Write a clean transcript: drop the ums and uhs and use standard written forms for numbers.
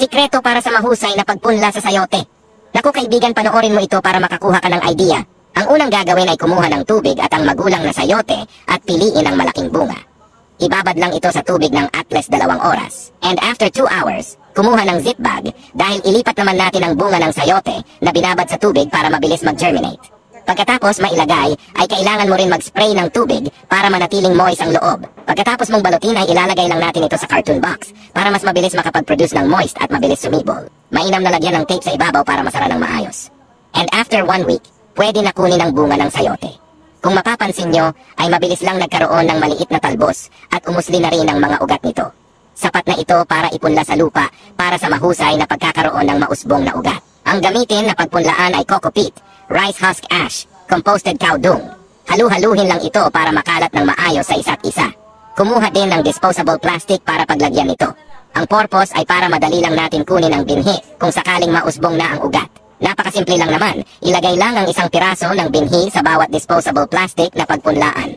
Sikreto para sa mahusay na pagpunla sa sayote. Naku kaibigan, panoorin mo ito para makakuha ka ng idea. Ang unang gagawin ay kumuha ng tubig at ang magulang na sayote at piliin ang malaking bunga. Ibabad lang ito sa tubig ng at least 2 oras. And after 2 hours, kumuha ng zip bag dahil ilipat naman natin ang bunga ng sayote na binabad sa tubig para mabilis mag-germinate. Pagkatapos mailagay, ay kailangan mo rin mag-spray ng tubig para manatiling moist ang loob. Pagkatapos mong balutin ay ilalagay lang natin ito sa cartoon box para mas mabilis makapag-produce ng moist at mabilis sumibol. Mainam na lagyan ng tape sa ibabaw para masara ng maayos. And after 1 week, pwede na kunin ang bunga ng sayote. Kung mapapansin nyo, ay mabilis lang nagkaroon ng maliit na talbos at umusli na rin ang mga ugat nito. Sapat na ito para ipunla sa lupa para sa mahusay na pagkakaroon ng mausbong na ugat. Ang gamitin na pagpunlaan ay coco peat, rice husk ash, composted cow dung. Halu-haluhin lang ito para makalat ng maayos sa isa't isa. Kumuha din ng disposable plastic para paglagyan nito. Ang purpose ay para madali lang natin kunin ang binhi kung sakaling mausbong na ang ugat. Napakasimple lang naman, ilagay lang ang 1 piraso ng binhi sa bawat disposable plastic na pagpunlaan.